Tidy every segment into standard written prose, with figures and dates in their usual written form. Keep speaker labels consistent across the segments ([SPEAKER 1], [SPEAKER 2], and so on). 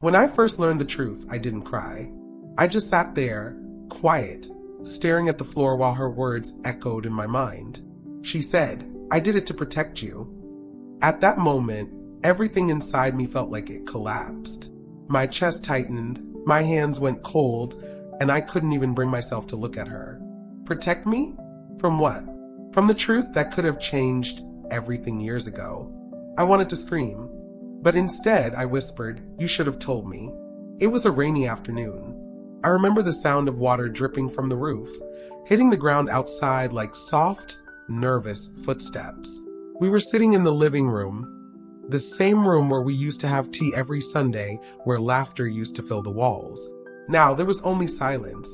[SPEAKER 1] When I first learned the truth, I didn't cry. I just sat there, quiet, staring at the floor while her words echoed in my mind. She said, "I did it to protect you." At that moment, everything inside me felt like it collapsed. My chest tightened, my hands went cold, and I couldn't even bring myself to look at her. Protect me? From what? From the truth that could have changed everything years ago. I wanted to scream, but instead I whispered, "You should have told me." It was a rainy afternoon. I remember the sound of water dripping from the roof, hitting the ground outside like soft, nervous footsteps. We were sitting in the living room, the same room where we used to have tea every Sunday, where laughter used to fill the walls. Now there was only silence.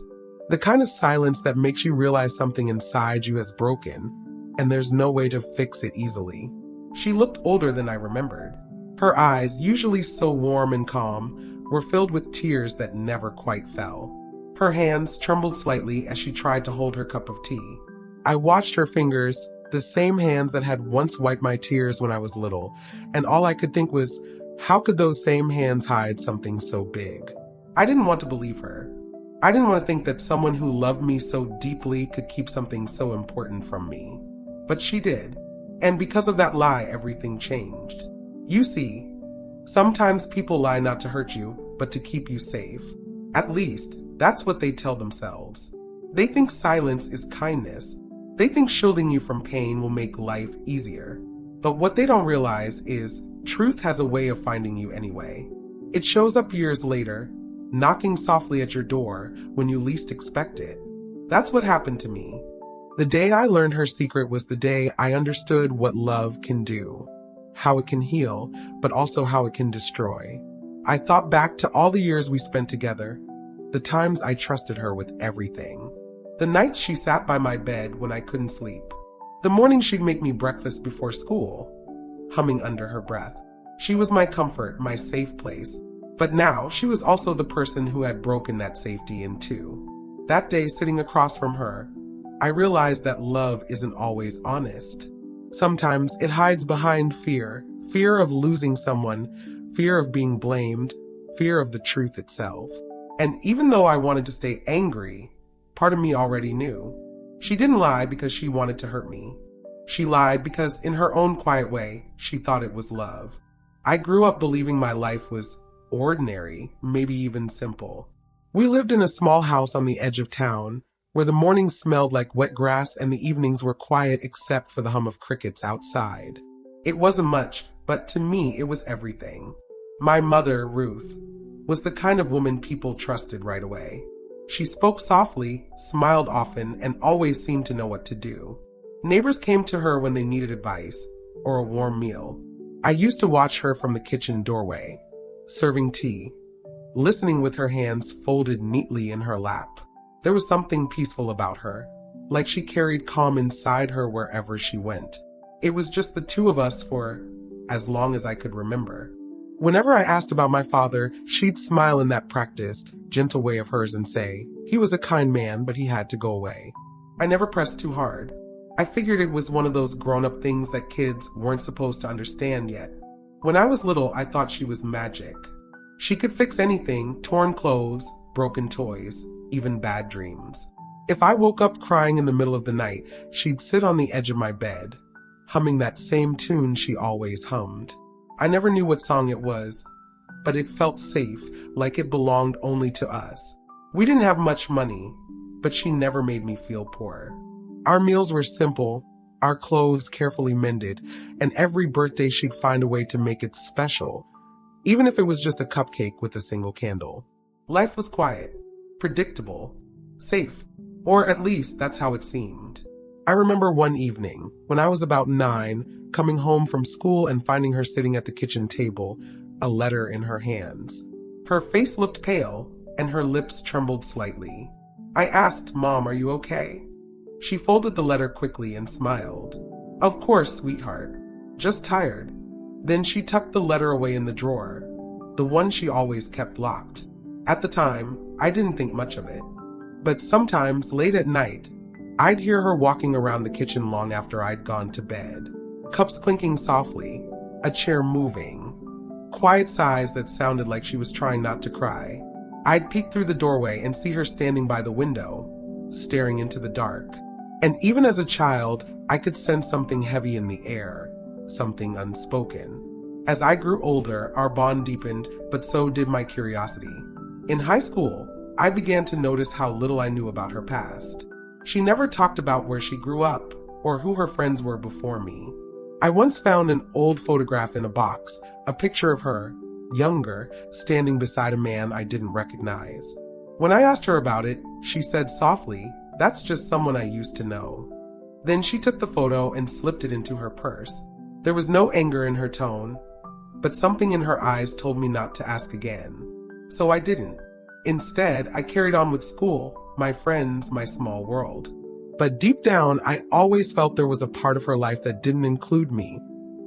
[SPEAKER 1] The kind of silence that makes you realize something inside you has broken, and there's no way to fix it easily. She looked older than I remembered. Her eyes, usually so warm and calm, were filled with tears that never quite fell. Her hands trembled slightly as she tried to hold her cup of tea. I watched her fingers, the same hands that had once wiped my tears when I was little, and all I could think was, how could those same hands hide something so big? I didn't want to believe her. I didn't want to think that someone who loved me so deeply could keep something so important from me. But she did. And because of that lie, everything changed. You see, sometimes people lie not to hurt you, but to keep you safe. At least, that's what they tell themselves. They think silence is kindness. They think shielding you from pain will make life easier. But what they don't realize is truth has a way of finding you anyway. It shows up years later, knocking softly at your door when you least expect it. That's what happened to me. The day I learned her secret was the day I understood what love can do, how it can heal, but also how it can destroy. I thought back to all the years we spent together, the times I trusted her with everything. The nights she sat by my bed when I couldn't sleep. The mornings she'd make me breakfast before school, humming under her breath. She was my comfort, my safe place. But now, she was also the person who had broken that safety in two. That day, sitting across from her, I realized that love isn't always honest. Sometimes it hides behind fear, fear of losing someone, fear of being blamed, fear of the truth itself. And even though I wanted to stay angry, part of me already knew. She didn't lie because she wanted to hurt me. She lied because in her own quiet way, she thought it was love. I grew up believing my life was ordinary, maybe even simple. We lived in a small house on the edge of town, where the mornings smelled like wet grass and the evenings were quiet except for the hum of crickets outside. It wasn't much, but to me it was everything. My mother, Ruth, was the kind of woman people trusted right away. She spoke softly, smiled often, and always seemed to know what to do. Neighbors came to her when they needed advice or a warm meal. I used to watch her from the kitchen doorway, serving tea, listening with her hands folded neatly in her lap. There was something peaceful about her, like she carried calm inside her wherever she went. It was just the two of us for as long as I could remember. Whenever I asked about my father, she'd smile in that practiced, gentle way of hers and say, he was a kind man, but he had to go away. I never pressed too hard. I figured it was one of those grown-up things that kids weren't supposed to understand yet. When I was little, I thought she was magic. She could fix anything, torn clothes, broken toys, even bad dreams. If I woke up crying in the middle of the night, she'd sit on the edge of my bed, humming that same tune she always hummed. I never knew what song it was, but it felt safe, like it belonged only to us. We didn't have much money, but she never made me feel poor. Our meals were simple, our clothes carefully mended, and every birthday she'd find a way to make it special, even if it was just a cupcake with a single candle. Life was quiet, predictable, safe, or at least that's how it seemed. I remember one evening, when I was about 9, coming home from school and finding her sitting at the kitchen table, a letter in her hands. Her face looked pale, and her lips trembled slightly. I asked, "Mom, are you okay?" She folded the letter quickly and smiled. "Of course, sweetheart. Just tired." Then she tucked the letter away in the drawer, the one she always kept locked. At the time, I didn't think much of it. But sometimes, late at night, I'd hear her walking around the kitchen long after I'd gone to bed. Cups clinking softly, a chair moving, quiet sighs that sounded like she was trying not to cry. I'd peek through the doorway and see her standing by the window, staring into the dark. And even as a child, I could sense something heavy in the air, something unspoken. As I grew older, our bond deepened, but so did my curiosity. In high school, I began to notice how little I knew about her past. She never talked about where she grew up or who her friends were before me. I once found an old photograph in a box, a picture of her, younger, standing beside a man I didn't recognize. When I asked her about it, she said softly, "That's just someone I used to know." Then she took the photo and slipped it into her purse. There was no anger in her tone, but something in her eyes told me not to ask again. So I didn't. Instead, I carried on with school, my friends, my small world. But deep down, I always felt there was a part of her life that didn't include me,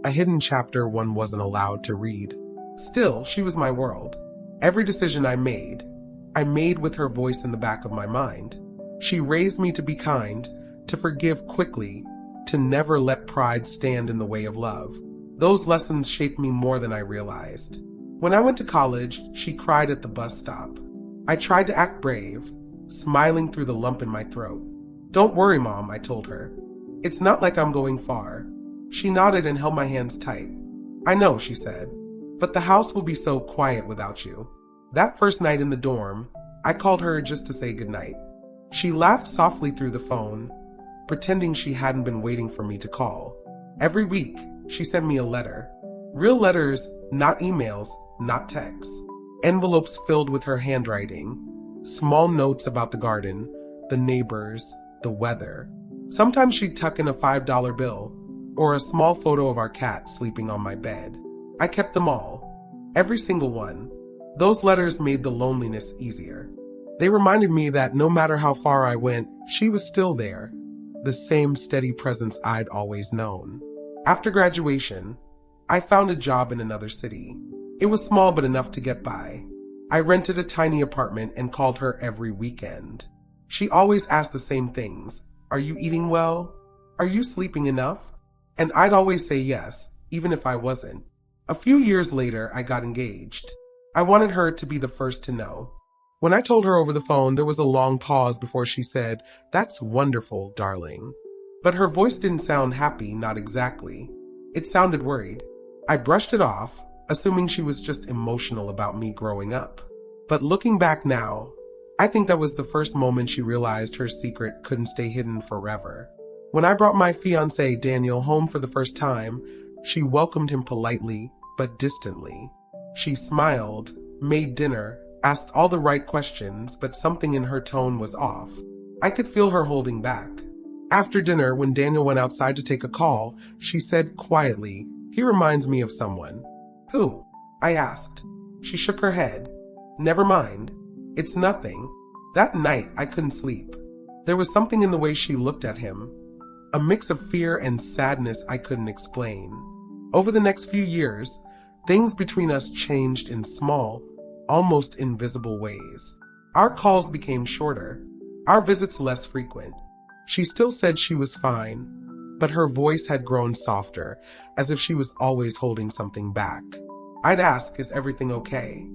[SPEAKER 1] a hidden chapter one wasn't allowed to read. Still, she was my world. Every decision I made with her voice in the back of my mind. She raised me to be kind, to forgive quickly, to never let pride stand in the way of love. Those lessons shaped me more than I realized. When I went to college, she cried at the bus stop. I tried to act brave, smiling through the lump in my throat. "Don't worry, Mom," I told her. "It's not like I'm going far." She nodded and held my hands tight. "I know," she said, "but the house will be so quiet without you." That first night in the dorm, I called her just to say goodnight. She laughed softly through the phone, pretending she hadn't been waiting for me to call. Every week, she sent me a letter. Real letters, not emails, not texts. Envelopes filled with her handwriting. Small notes about the garden, the neighbors, the weather. Sometimes she'd tuck in a $5 bill, or a small photo of our cat sleeping on my bed. I kept them all. Every single one. Those letters made the loneliness easier. They reminded me that no matter how far I went, she was still there. The same steady presence I'd always known. After graduation, I found a job in another city. It was small but enough to get by. I rented a tiny apartment and called her every weekend. She always asked the same things. "Are you eating well? Are you sleeping enough?" And I'd always say yes, even if I wasn't. A few years later, I got engaged. I wanted her to be the first to know. When I told her over the phone, there was a long pause before she said, "That's wonderful, darling." But her voice didn't sound happy, not exactly. It sounded worried. I brushed it off, assuming she was just emotional about me growing up. But looking back now, I think that was the first moment she realized her secret couldn't stay hidden forever. When I brought my fiancé, Daniel, home for the first time, she welcomed him politely, but distantly. She smiled, made dinner, asked all the right questions, but something in her tone was off. I could feel her holding back. After dinner, when Daniel went outside to take a call, she said quietly, "He reminds me of someone." "Who?" I asked. She shook her head. "Never mind. It's nothing." That night, I couldn't sleep. There was something in the way she looked at him, a mix of fear and sadness I couldn't explain. Over the next few years, things between us changed in small, almost invisible ways. Our calls became shorter, our visits less frequent. She still said she was fine, but her voice had grown softer, as if she was always holding something back. I'd ask, "Is everything okay?"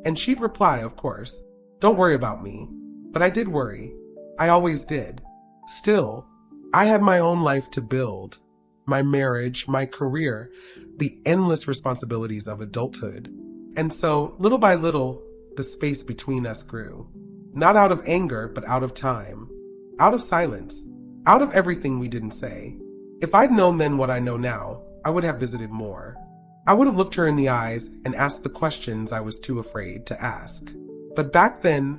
[SPEAKER 1] And she'd reply, "Of course. Don't worry about me." But I did worry. I always did. Still, I had my own life to build. My marriage, my career, the endless responsibilities of adulthood. And so, little by little, the space between us grew. Not out of anger, but out of time. Out of silence. Out of everything we didn't say. If I'd known then what I know now, I would have visited more. I would have looked her in the eyes and asked the questions I was too afraid to ask. But back then,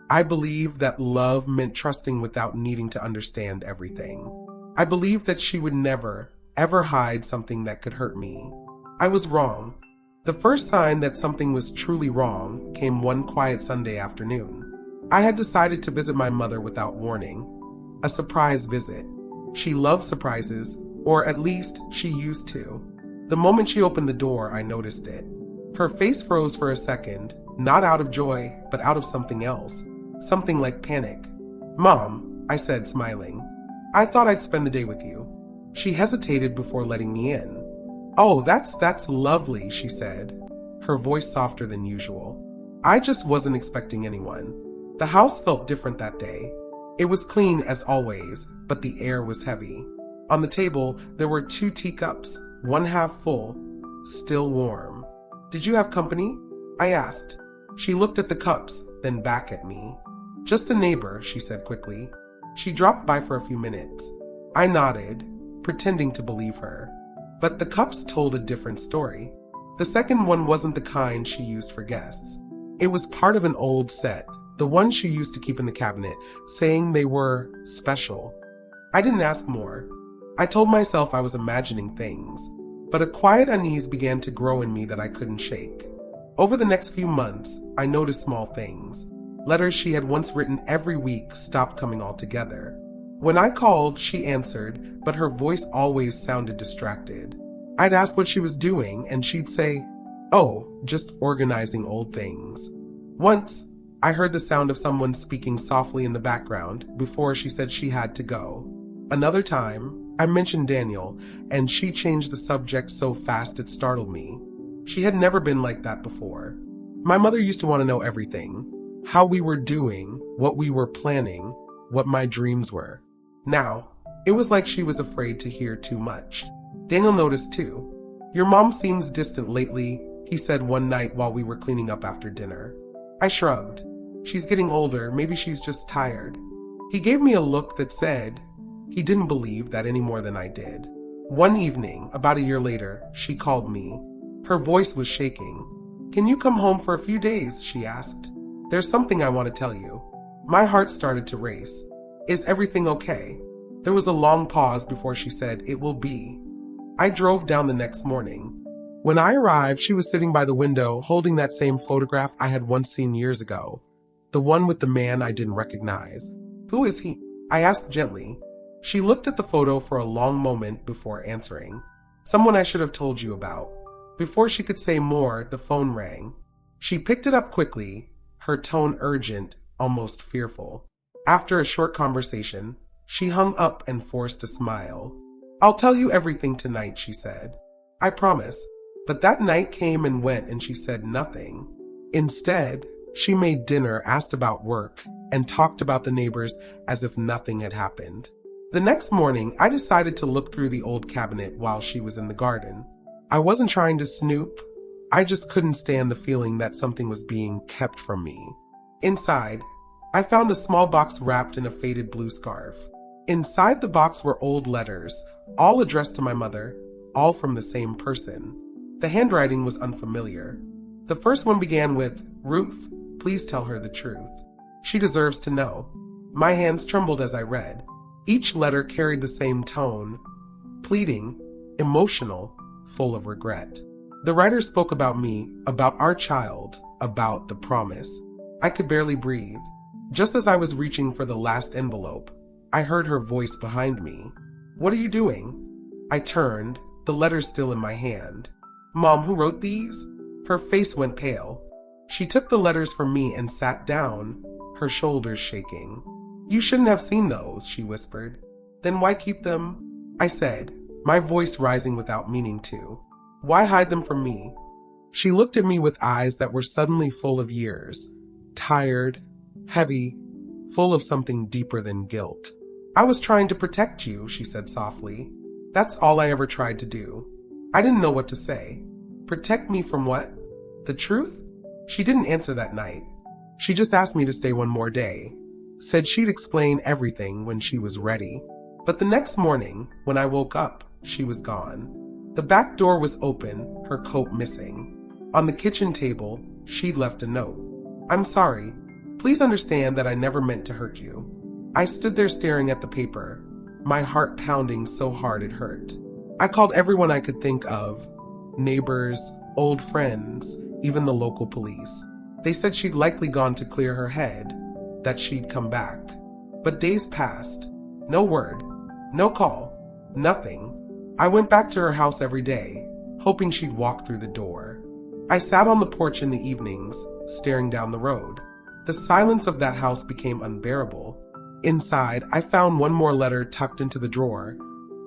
[SPEAKER 1] I believed that love meant trusting without needing to understand everything. I believed that she would never, ever hide something that could hurt me. I was wrong. The first sign that something was truly wrong came one quiet Sunday afternoon. I had decided to visit my mother without warning. A surprise visit. She loved surprises, or at least she used to. The moment she opened the door, I noticed it. Her face froze for a second, not out of joy, but out of something else. Something like panic. "Mom," I said, smiling. "I thought I'd spend the day with you." She hesitated before letting me in. "Oh, that's lovely," she said. her voice softer than usual. I just wasn't expecting anyone. The house felt different that day. It was clean as always, but the air was heavy. On the table, there were 2 teacups, one half full, still warm. "Did you have company?" I asked. She looked at the cups, then back at me. "Just a neighbor," she said quickly. She dropped by for a few minutes. I nodded, pretending to believe her. But the cups told a different story. The second one wasn't the kind she used for guests. It was part of an old set, the one she used to keep in the cabinet, saying they were special. I didn't ask more. I told myself I was imagining things, but a quiet unease began to grow in me that I couldn't shake. Over the next few months, I noticed small things. Letters she had once written every week stopped coming altogether. When I called, she answered, but her voice always sounded distracted. I'd ask what she was doing, and she'd say, "Oh, just organizing old things." Once, I heard the sound of someone speaking softly in the background before she said she had to go. Another time, I mentioned Daniel, and she changed the subject so fast it startled me. She had never been like that before. My mother used to want to know everything. How we were doing, what we were planning, what my dreams were. Now, it was like she was afraid to hear too much. Daniel noticed too. "Your mom seems distant lately," he said one night while we were cleaning up after dinner. I shrugged. "She's getting older, maybe she's just tired." He gave me a look that said he didn't believe that any more than I did. One evening, about a year later, she called me. Her voice was shaking. "Can you come home for a few days?" she asked. "There's something I want to tell you." My heart started to race. "Is everything okay?" There was a long pause before she said, "It will be." I drove down the next morning. When I arrived, she was sitting by the window holding that same photograph I had once seen years ago. The one with the man I didn't recognize. "Who is he?" I asked gently. She looked at the photo for a long moment before answering. "Someone I should have told you about." Before she could say more, the phone rang. She picked it up quickly, her tone urgent, almost fearful. After a short conversation, she hung up and forced a smile. "I'll tell you everything tonight," she said. "I promise." But that night came and went and she said nothing. Instead, she made dinner, asked about work, and talked about the neighbors as if nothing had happened. The next morning, I decided to look through the old cabinet while she was in the garden. I wasn't trying to snoop. I just couldn't stand the feeling that something was being kept from me. Inside, I found a small box wrapped in a faded blue scarf. Inside the box were old letters, all addressed to my mother, all from the same person. The handwriting was unfamiliar. The first one began with, "Ruth, please tell her the truth. She deserves to know." My hands trembled as I read. Each letter carried the same tone, pleading, emotional, full of regret. The writer spoke about me, about our child, about the promise. I could barely breathe. Just as I was reaching for the last envelope, I heard her voice behind me. "What are you doing?" I turned, the letter still in my hand. "Mom, who wrote these?" Her face went pale. She took the letters from me and sat down, her shoulders shaking. "You shouldn't have seen those," she whispered. "Then why keep them?" I said, my voice rising without meaning to. "Why hide them from me?" She looked at me with eyes that were suddenly full of years, tired, heavy, full of something deeper than guilt. "I was trying to protect you," she said softly. "That's all I ever tried to do." I didn't know what to say. Protect me from what? The truth? She didn't answer that night. She just asked me to stay one more day. Said she'd explain everything when she was ready. But the next morning, when I woke up, she was gone. The back door was open, her coat missing. On the kitchen table, she'd left a note. "I'm sorry. Please understand that I never meant to hurt you." I stood there staring at the paper, my heart pounding so hard it hurt. I called everyone I could think of, neighbors, old friends, even the local police. They said she'd likely gone to clear her head, that she'd come back. But days passed. No word, no call, nothing. I went back to her house every day, hoping she'd walk through the door. I sat on the porch in the evenings, staring down the road. The silence of that house became unbearable. Inside, I found one more letter tucked into the drawer,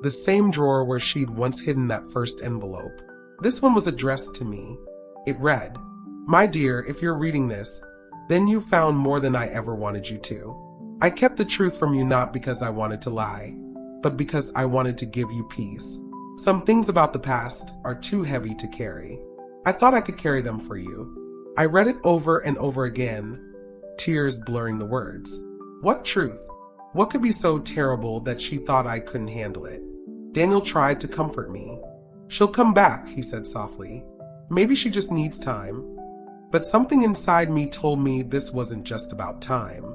[SPEAKER 1] the same drawer where she'd once hidden that first envelope. This one was addressed to me. It read, "My dear, if you're reading this, then you found more than I ever wanted you to. I kept the truth from you not because I wanted to lie, but because I wanted to give you peace. Some things about the past are too heavy to carry. I thought I could carry them for you." I read it over and over again, tears blurring the words. What truth? What could be so terrible that she thought I couldn't handle it? Daniel tried to comfort me. "She'll come back," he said softly. "Maybe she just needs time." But something inside me told me this wasn't just about time.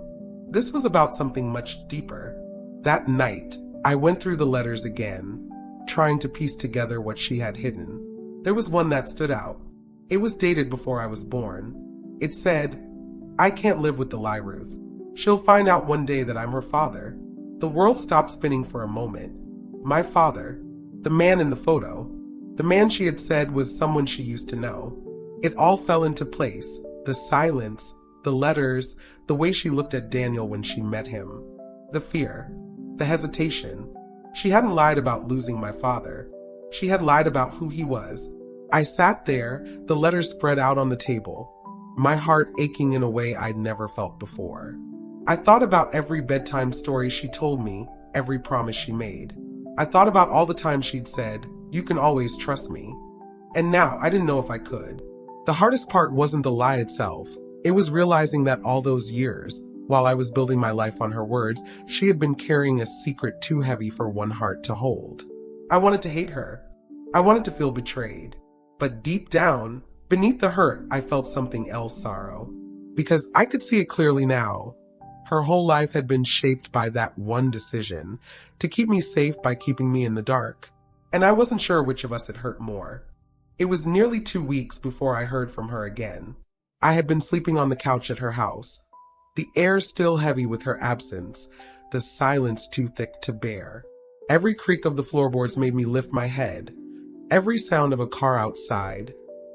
[SPEAKER 1] This was about something much deeper. That night, I went through the letters again, trying to piece together what she had hidden. There was one that stood out. It was dated before I was born. It said, "I can't live with the lie, Ruth. She'll find out one day that I'm her father." The world stopped spinning for a moment. My father, the man in the photo, the man she had said was someone she used to know. It all fell into place. The silence, the letters, the way she looked at Daniel when she met him. The fear, the hesitation. She hadn't lied about losing my father. She had lied about who he was. I sat there, the letters spread out on the table, my heart aching in a way I'd never felt before. I thought about every bedtime story she told me, every promise she made. I thought about all the times she'd said, "You can always trust me." And now I didn't know if I could. The hardest part wasn't the lie itself. It was realizing that all those years, while I was building my life on her words, she had been carrying a secret too heavy for one heart to hold. I wanted to hate her. I wanted to feel betrayed. But deep down, beneath the hurt, I felt something else, sorrow. Because I could see it clearly now. Her whole life had been shaped by that one decision, to keep me safe by keeping me in the dark. And I wasn't sure which of us it hurt more. It was nearly 2 weeks before I heard from her again. I had been sleeping on the couch at her house. The air still heavy with her absence, the silence too thick to bear. Every creak of the floorboards made me lift my head. Every sound of a car outside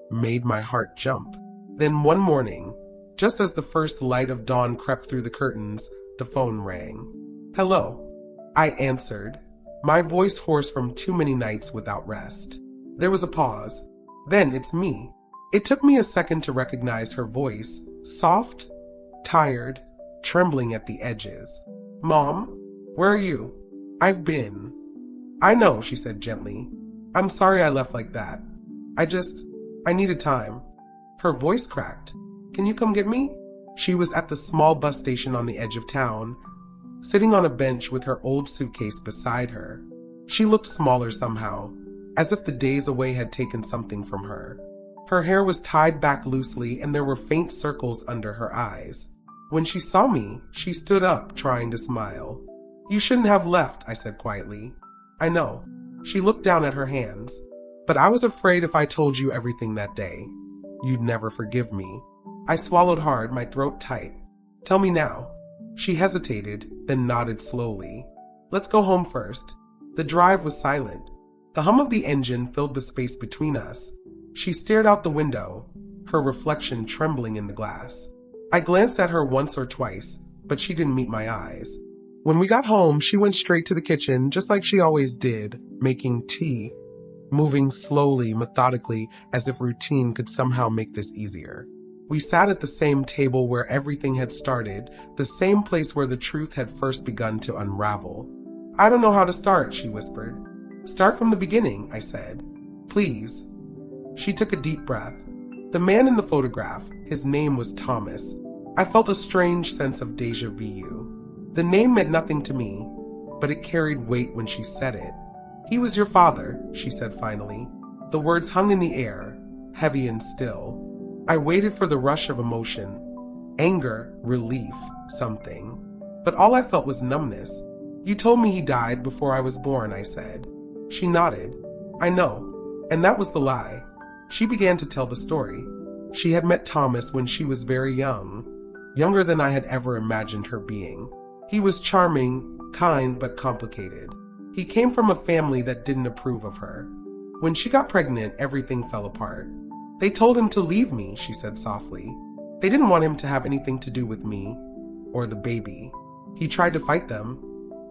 [SPEAKER 1] made my heart jump. Then one morning, just as the first light of dawn crept through the curtains, the phone rang. "Hello," I answered, my voice hoarse from too many nights without rest. There was a pause. Then, "It's me." It took me a second to recognize her voice, soft, tired, trembling at the edges. "Mom, where are you?" "I've been." "I know," she said gently. "I'm sorry I left like that. I needed time." Her voice cracked. "Can you come get me?" She was at the small bus station on the edge of town, sitting on a bench with her old suitcase beside her. She looked smaller somehow, as if the days away had taken something from her. Her hair was tied back loosely and there were faint circles under her eyes. When she saw me, she stood up, trying to smile. "You shouldn't have left," I said quietly. "I know." She looked down at her hands. "But I was afraid if I told you everything that day, you'd never forgive me." I swallowed hard, my throat tight. "Tell me now." She hesitated, then nodded slowly. "Let's go home first." The drive was silent. The hum of the engine filled the space between us. She stared out the window, her reflection trembling in the glass. I glanced at her once or twice, but she didn't meet my eyes. When we got home, she went straight to the kitchen, just like she always did, making tea, moving slowly, methodically, as if routine could somehow make this easier. We sat at the same table where everything had started, the same place where the truth had first begun to unravel. "I don't know how to start," she whispered. "Start from the beginning," I said. "Please." She took a deep breath. The man in the photograph, his name was Thomas. I felt a strange sense of déjà vu. The name meant nothing to me, but it carried weight when she said it. "He was your father," she said finally. The words hung in the air, heavy and still. I waited for the rush of emotion, anger, relief, something. But all I felt was numbness. "You told me he died before I was born," I said. She nodded. "I know." And that was the lie. She began to tell the story. She had met Thomas when she was very young, younger than I had ever imagined her being. He was charming, kind, but complicated. He came from a family that didn't approve of her. When she got pregnant, everything fell apart. "They told him to leave me," she said softly. "They didn't want him to have anything to do with me or the baby. He tried to fight them,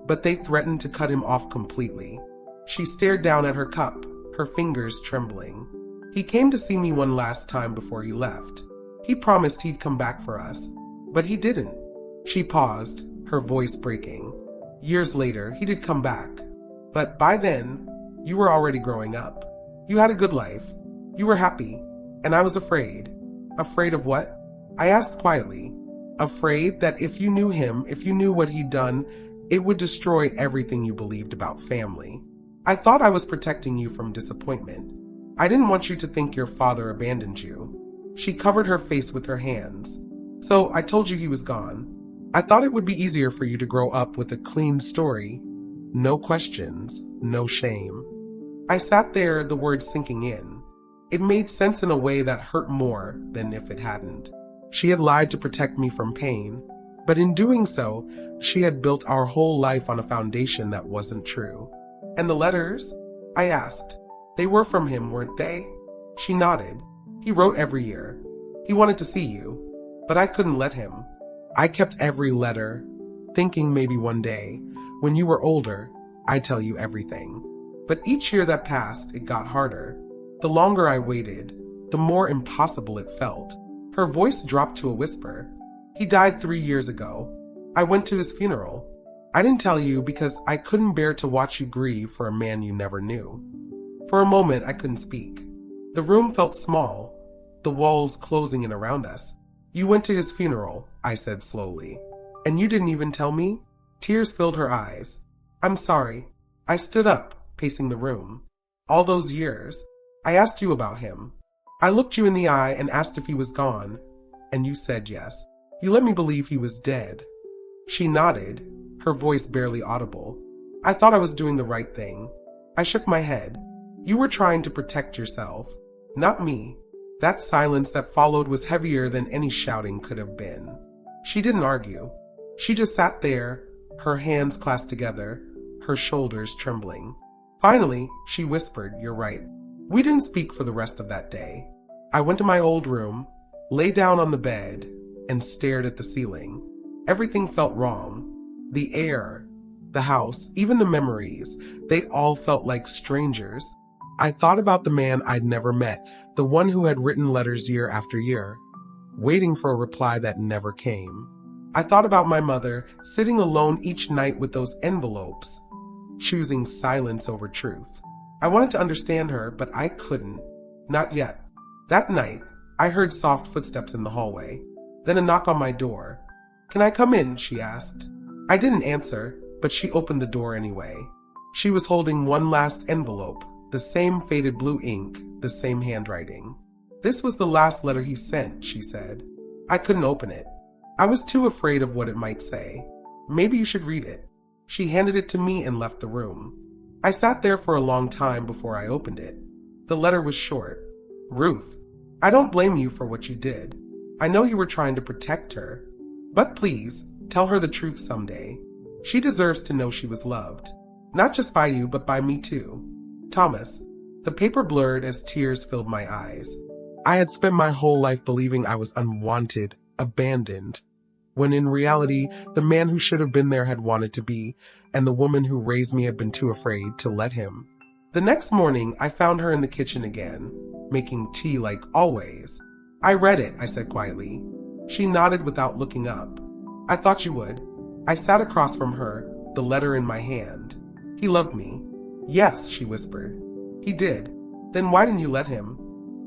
[SPEAKER 1] but they threatened to cut him off completely." She stared down at her cup, her fingers trembling. He came to see me one last time before he left. He promised he'd come back for us, but he didn't." She paused, her voice breaking. "Years later, he did come back. But by then, you were already growing up. You had a good life. You were happy. And I was afraid." "Afraid of what?" I asked quietly. "Afraid that if you knew him, if you knew what he'd done, it would destroy everything you believed about family. I thought I was protecting you from disappointment. I didn't want you to think your father abandoned you." She covered her face with her hands. "So I told you he was gone. I thought it would be easier for you to grow up with a clean story. No questions, no shame." I sat there, the words sinking in. It made sense in a way that hurt more than if it hadn't. She had lied to protect me from pain, but in doing so, she had built our whole life on a foundation that wasn't true. "And the letters?" I asked. "They were from him, weren't they?" She nodded. "He wrote every year. He wanted to see you, but I couldn't let him. I kept every letter, thinking maybe one day, when you were older, I'd tell you everything. But each year that passed, it got harder. The longer I waited, the more impossible it felt." Her voice dropped to a whisper. "He died 3 years ago. I went to his funeral. I didn't tell you because I couldn't bear to watch you grieve for a man you never knew." For a moment, I couldn't speak. The room felt small, the walls closing in around us. "You went to his funeral," I said slowly. "And you didn't even tell me?" Tears filled her eyes. "I'm sorry." I stood up, pacing the room. "All those years, I asked you about him. I looked you in the eye and asked if he was gone, and you said yes. You let me believe he was dead." She nodded, her voice barely audible. "I thought I was doing the right thing." I shook my head. "You were trying to protect yourself, not me." That silence that followed was heavier than any shouting could have been. She didn't argue. She just sat there, her hands clasped together, her shoulders trembling. Finally, she whispered, "You're right." We didn't speak for the rest of that day. I went to my old room, lay down on the bed, and stared at the ceiling. Everything felt wrong. The air, the house, even the memories, they all felt like strangers. I thought about the man I'd never met, the one who had written letters year after year, waiting for a reply that never came. I thought about my mother, sitting alone each night with those envelopes, choosing silence over truth. I wanted to understand her, but I couldn't. Not yet. That night, I heard soft footsteps in the hallway, then a knock on my door. "Can I come in?" she asked. I didn't answer, but she opened the door anyway. She was holding one last envelope, the same faded blue ink, the same handwriting. "This was the last letter he sent," she said. I couldn't open it. I was too afraid of what it might say. "Maybe you should read it." She handed it to me and left the room. I sat there for a long time before I opened it. The letter was short. "Ruth, I don't blame you for what you did. I know you were trying to protect her. But please, tell her the truth someday. She deserves to know she was loved. Not just by you, but by me too. Thomas." The paper blurred as tears filled my eyes. I had spent my whole life believing I was unwanted, abandoned, when in reality, the man who should have been there had wanted to be, and the woman who raised me had been too afraid to let him. The next morning, I found her in the kitchen again, making tea like always. "I read it," I said quietly. She nodded without looking up. "I thought you would." I sat across from her, the letter in my hand. "He loved me." "Yes," she whispered. "He did. Then why didn't you let him?"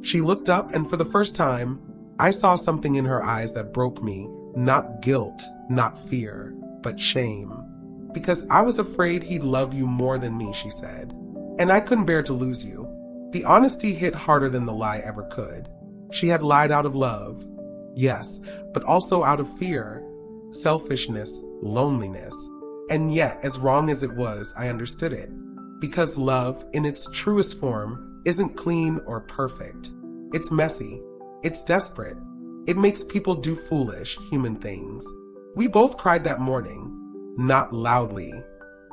[SPEAKER 1] She looked up, and for the first time, I saw something in her eyes that broke me. Not guilt, not fear, but shame. "Because I was afraid he'd love you more than me," she said. "And I couldn't bear to lose you." The honesty hit harder than the lie ever could. She had lied out of love, yes, but also out of fear, selfishness, loneliness. And yet, as wrong as it was, I understood it. Because love, in its truest form, isn't clean or perfect. It's messy. It's desperate. It makes people do foolish, human things. We both cried that morning. Not loudly.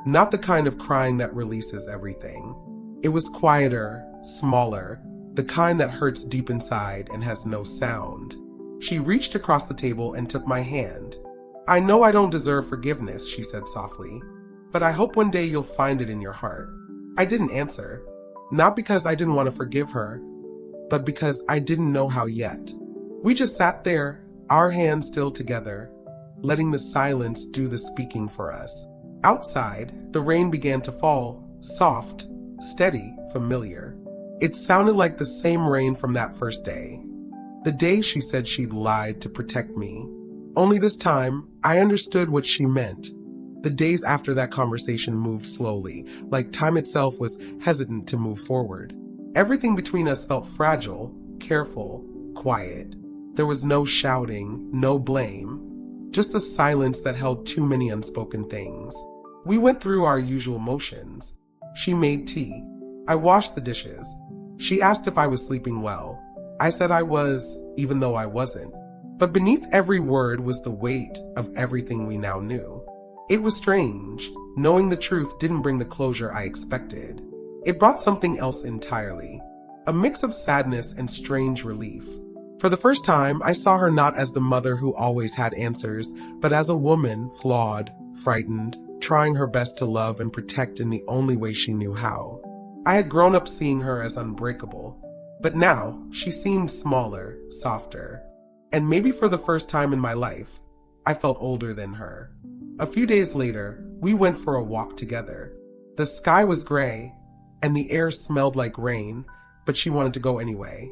[SPEAKER 1] Not the kind of crying that releases everything. It was quieter, smaller, the kind that hurts deep inside and has no sound. She reached across the table and took my hand. "I know I don't deserve forgiveness," she said softly, "but I hope one day you'll find it in your heart." I didn't answer. Not because I didn't want to forgive her, but because I didn't know how yet. We just sat there, our hands still together, letting the silence do the speaking for us. Outside, the rain began to fall, soft, steady, familiar. It sounded like the same rain from that first day. The day she said she'd lied to protect me. Only this time, I understood what she meant. The days after that conversation moved slowly, like time itself was hesitant to move forward. Everything between us felt fragile, careful, quiet. There was no shouting, no blame, just a silence that held too many unspoken things. We went through our usual motions. She made tea. I washed the dishes. She asked if I was sleeping well. I said I was, even though I wasn't. But beneath every word was the weight of everything we now knew. It was strange. Knowing the truth didn't bring the closure I expected. It brought something else entirely. A mix of sadness and strange relief. For the first time, I saw her not as the mother who always had answers, but as a woman, flawed, frightened, trying her best to love and protect in the only way she knew how. I had grown up seeing her as unbreakable, but now she seemed smaller, softer. And maybe for the first time in my life, I felt older than her. A few days later, we went for a walk together. The sky was gray, and the air smelled like rain, but she wanted to go anyway.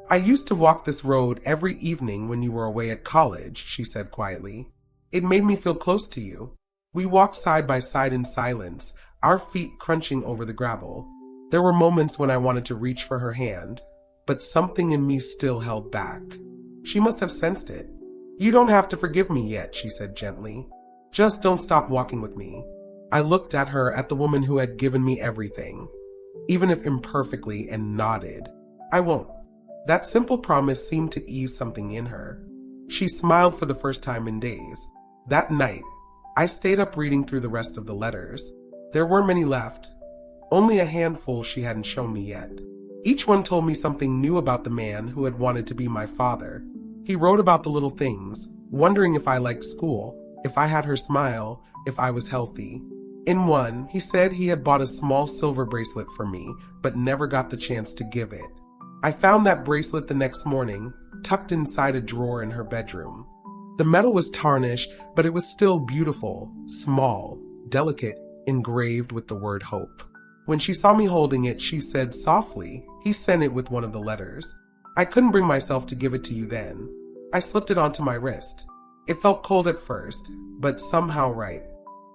[SPEAKER 1] I used to walk this road every evening when you were away at college, she said quietly. It made me feel close to you. We walked side by side in silence, our feet crunching over the gravel. There were moments when I wanted to reach for her hand, but something in me still held back. She must have sensed it. You don't have to forgive me yet, she said gently. Just don't stop walking with me. I looked at her, at the woman who had given me everything, even if imperfectly, and nodded. I won't. That simple promise seemed to ease something in her. She smiled for the first time in days. That night, I stayed up reading through the rest of the letters. There weren't many left, only a handful she hadn't shown me yet. Each one told me something new about the man who had wanted to be my father. He wrote about the little things, wondering if I liked school, if I had her smile, if I was healthy. In one, he said he had bought a small silver bracelet for me, but never got the chance to give it. I found that bracelet the next morning, tucked inside a drawer in her bedroom. The metal was tarnished, but it was still beautiful, small, delicate, engraved with the word hope. When she saw me holding it, she said softly, "He sent it with one of the letters." I couldn't bring myself to give it to you then. I slipped it onto my wrist. It felt cold at first, but somehow right.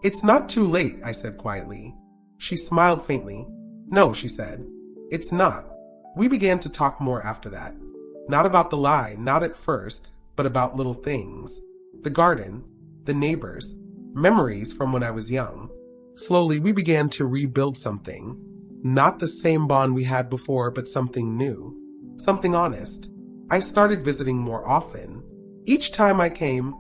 [SPEAKER 1] "It's not too late," I said quietly. She smiled faintly. "No," she said. "It's not." We began to talk more after that. Not about the lie, not at first, but about little things. The garden, the neighbors, memories from when I was young. Slowly, we began to rebuild something. Not the same bond we had before, but something new. Something honest. I started visiting more often. Each time I came,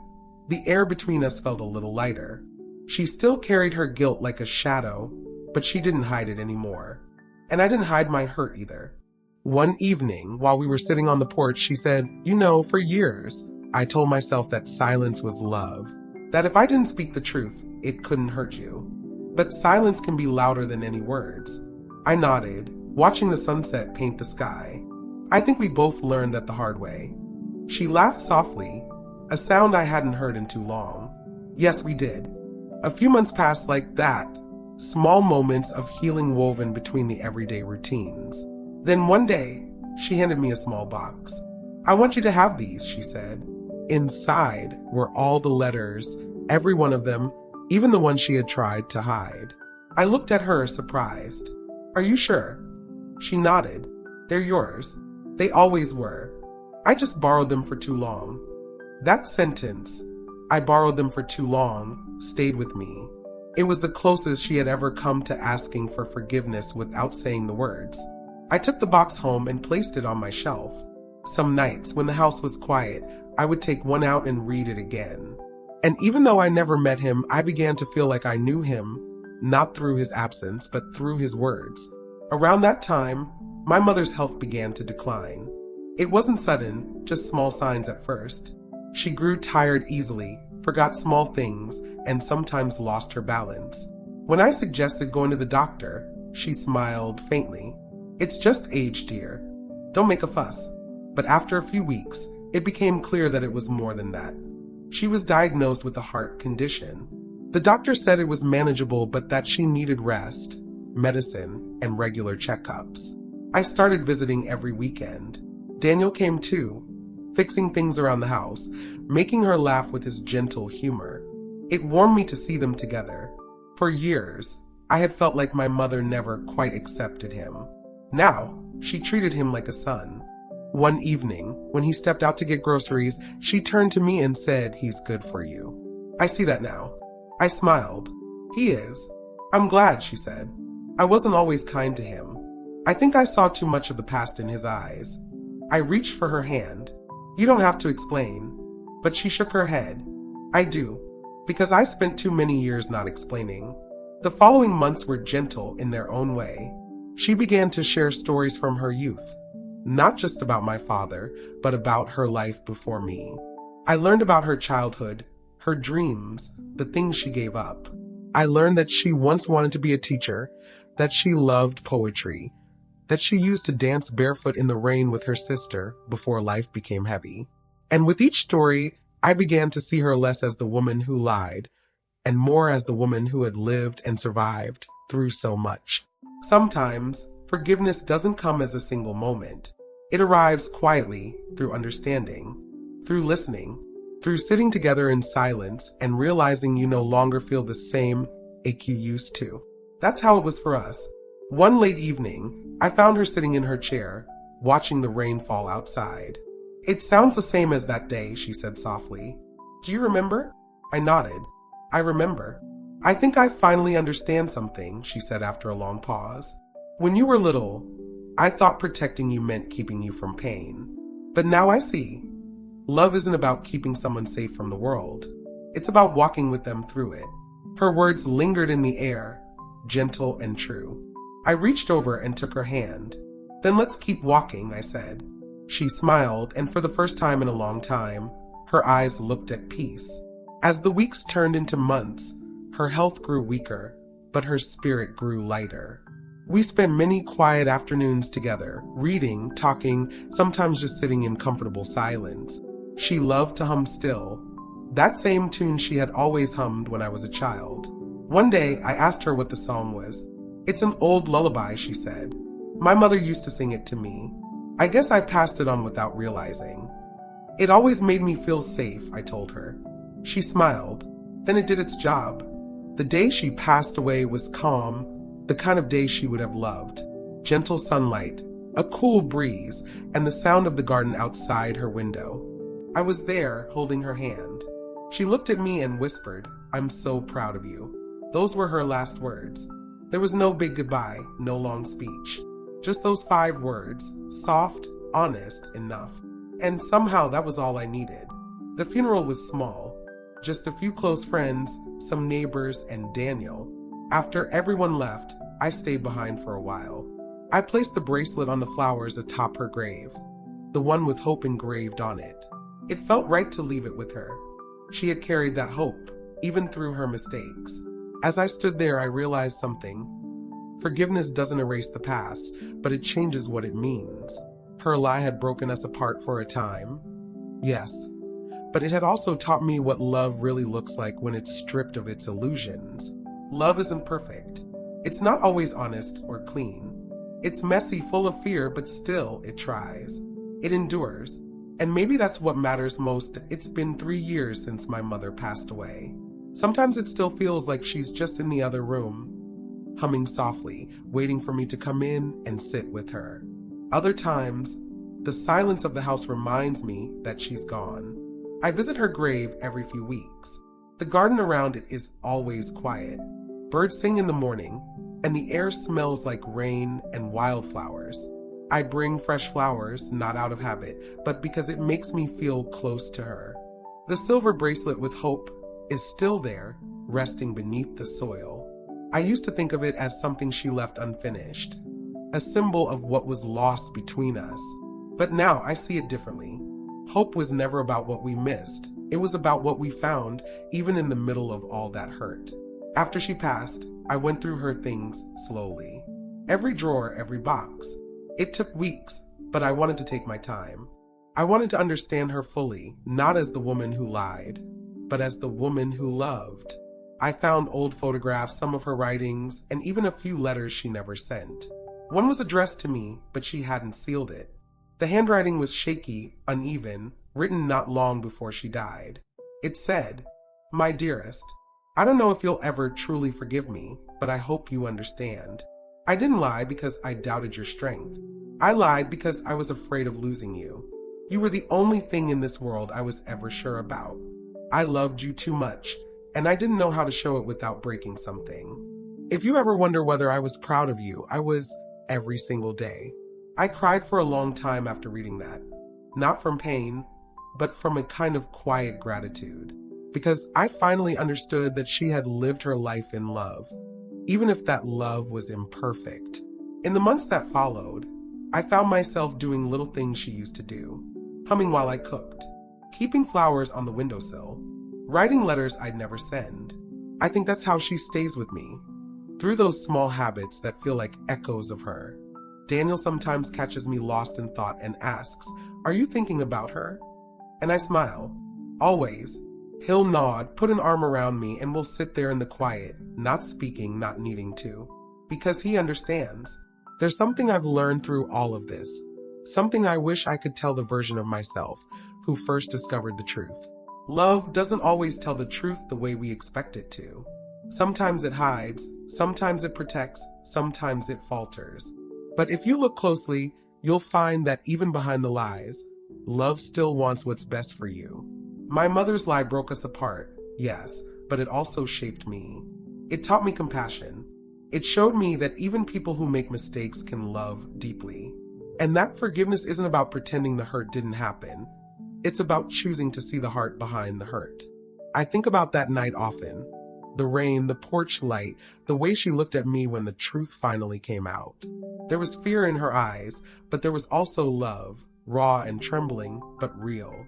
[SPEAKER 1] the air between us felt a little lighter. She still carried her guilt like a shadow, but she didn't hide it anymore. And I didn't hide my hurt either. One evening, while we were sitting on the porch, she said, "You know, for years, I told myself that silence was love. That if I didn't speak the truth, it couldn't hurt you. But silence can be louder than any words." I nodded, watching the sunset paint the sky. I think we both learned that the hard way. She laughed softly, a sound I hadn't heard in too long. Yes, we did. A few months passed like that, small moments of healing woven between the everyday routines. Then one day, she handed me a small box. "I want you to have these," she said. Inside were all the letters, every one of them, even the ones she had tried to hide. I looked at her, surprised. "Are you sure?" She nodded. "They're yours. They always were. I just borrowed them for too long." That sentence, "I borrowed them for too long," stayed with me. It was the closest she had ever come to asking for forgiveness without saying the words. I took the box home and placed it on my shelf. Some nights, when the house was quiet, I would take one out and read it again. And even though I never met him, I began to feel like I knew him, not through his absence, but through his words. Around that time, my mother's health began to decline. It wasn't sudden, just small signs at first. She grew tired easily, forgot small things, and sometimes lost her balance. When I suggested going to the doctor, she smiled faintly. "It's just age, dear." Don't make a fuss. But after a few weeks, it became clear that it was more than that. She was diagnosed with a heart condition. The doctor said it was manageable, but that she needed rest, medicine, and regular checkups. I started visiting every weekend. Daniel came too, fixing things around the house, making her laugh with his gentle humor. It warmed me to see them together. For years, I had felt like my mother never quite accepted him. Now, she treated him like a son. One evening, when he stepped out to get groceries, she turned to me and said, "He's good for you." I see that now. I smiled. "He is. I'm glad," she said. "I wasn't always kind to him. I think I saw too much of the past in his eyes." I reached for her hand. "You don't have to explain." But she shook her head. "I do, because I spent too many years not explaining." The following months were gentle in their own way. She began to share stories from her youth, not just about my father, but about her life before me. I learned about her childhood, her dreams, the things she gave up. I learned that she once wanted to be a teacher, that she loved poetry, that she used to dance barefoot in the rain with her sister before life became heavy. And with each story, I began to see her less as the woman who lied, and more as the woman who had lived and survived through so much. Sometimes, forgiveness doesn't come as a single moment. It arrives quietly through understanding, through listening, through sitting together in silence and realizing you no longer feel the same ache you used to. That's how it was for us. One late evening, I found her sitting in her chair, watching the rain fall outside. "It sounds the same as that day," she said softly. "Do you remember?" I nodded. "I remember. I think I finally understand something," she said after a long pause. "When you were little, I thought protecting you meant keeping you from pain. But now I see. Love isn't about keeping someone safe from the world. It's about walking with them through it." Her words lingered in the air, gentle and true. I reached over and took her hand. "Then let's keep walking," I said. She smiled, and for the first time in a long time, her eyes looked at peace. As the weeks turned into months, her health grew weaker, but her spirit grew lighter. We spent many quiet afternoons together, reading, talking, sometimes just sitting in comfortable silence. She loved to hum still, that same tune she had always hummed when I was a child. One day, I asked her what the song was. "It's an old lullaby," she said. "My mother used to sing it to me. I guess I passed it on without realizing. It always made me feel safe," I told her. She smiled. Then it did its job. The day she passed away was calm, the kind of day she would have loved. Gentle sunlight, a cool breeze, and the sound of the garden outside her window. I was there, holding her hand. She looked at me and whispered, "I'm so proud of you." Those were her last words. There was no big goodbye, no long speech. Just those 5 words, soft, honest, enough. And somehow that was all I needed. The funeral was small. Just a few close friends, some neighbors, and Daniel. After everyone left, I stayed behind for a while. I placed the bracelet on the flowers atop her grave, the one with hope engraved on it. It felt right to leave it with her. She had carried that hope, even through her mistakes. As I stood there, I realized something. Forgiveness doesn't erase the past, but it changes what it means. Her lie had broken us apart for a time. Yes, but it had also taught me what love really looks like when it's stripped of its illusions. Love isn't perfect. It's not always honest or clean. It's messy, full of fear, but still it tries. It endures. And maybe that's what matters most. It's been 3 years since my mother passed away. Sometimes it still feels like she's just in the other room, humming softly, waiting for me to come in and sit with her. Other times, the silence of the house reminds me that she's gone. I visit her grave every few weeks. The garden around it is always quiet. Birds sing in the morning, and the air smells like rain and wildflowers. I bring fresh flowers, not out of habit, but because it makes me feel close to her. The silver bracelet with hope is still there, resting beneath the soil. I used to think of it as something she left unfinished, a symbol of what was lost between us. But now I see it differently. Hope was never about what we missed. It was about what we found, even in the middle of all that hurt. After she passed, I went through her things slowly. Every drawer, every box. It took weeks, but I wanted to take my time. I wanted to understand her fully, not as the woman who lied, but as the woman who loved. I found old photographs, some of her writings, and even a few letters she never sent. One was addressed to me, but she hadn't sealed it. The handwriting was shaky, uneven, written not long before she died. It said, "My dearest, I don't know if you'll ever truly forgive me, but I hope you understand. I didn't lie because I doubted your strength. I lied because I was afraid of losing you. You were the only thing in this world I was ever sure about. I loved you too much, and I didn't know how to show it without breaking something. If you ever wonder whether I was proud of you, I was every single day." I cried for a long time after reading that. Not from pain, but from a kind of quiet gratitude. Because I finally understood that she had lived her life in love, even if that love was imperfect. In the months that followed, I found myself doing little things she used to do. Humming while I cooked, keeping flowers on the windowsill, writing letters I'd never send. I think that's how she stays with me, through those small habits that feel like echoes of her. Daniel sometimes catches me lost in thought and asks, "Are you thinking about her?" And I smile. Always. He'll nod, put an arm around me, and we'll sit there in the quiet, not speaking, not needing to. Because he understands. There's something I've learned through all of this. Something I wish I could tell the version of myself who first discovered the truth. Love doesn't always tell the truth the way we expect it to. Sometimes it hides, sometimes it protects, sometimes it falters. But if you look closely, you'll find that even behind the lies, love still wants what's best for you. My mother's lie broke us apart, yes, but it also shaped me. It taught me compassion. It showed me that even people who make mistakes can love deeply. And that forgiveness isn't about pretending the hurt didn't happen. It's about choosing to see the heart behind the hurt. I think about that night often. The rain, the porch light, the way she looked at me when the truth finally came out. There was fear in her eyes, but there was also love, raw and trembling, but real.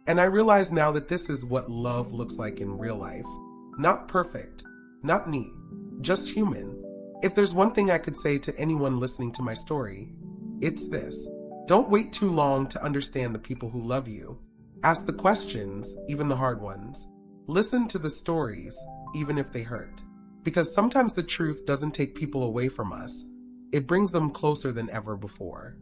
[SPEAKER 1] And I realize now that this is what love looks like in real life. Not perfect, not neat, just human. If there's one thing I could say to anyone listening to my story, it's this. Don't wait too long to understand the people who love you. Ask the questions, even the hard ones. Listen to the stories, even if they hurt. Because sometimes the truth doesn't take people away from us. It brings them closer than ever before.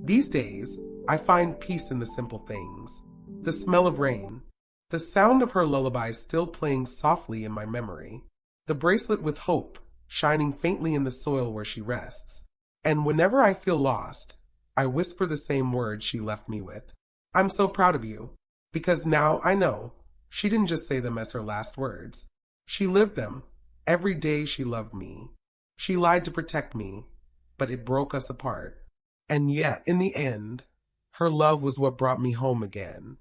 [SPEAKER 1] These days, I find peace in the simple things. The smell of rain. The sound of her lullaby still playing softly in my memory. The bracelet with hope shining faintly in the soil where she rests. And whenever I feel lost, I whisper the same words she left me with. "I'm so proud of you." Because now I know she didn't just say them as her last words. She lived them. Every day she loved me. She lied to protect me, but it broke us apart. And yet, in the end, her love was what brought me home again.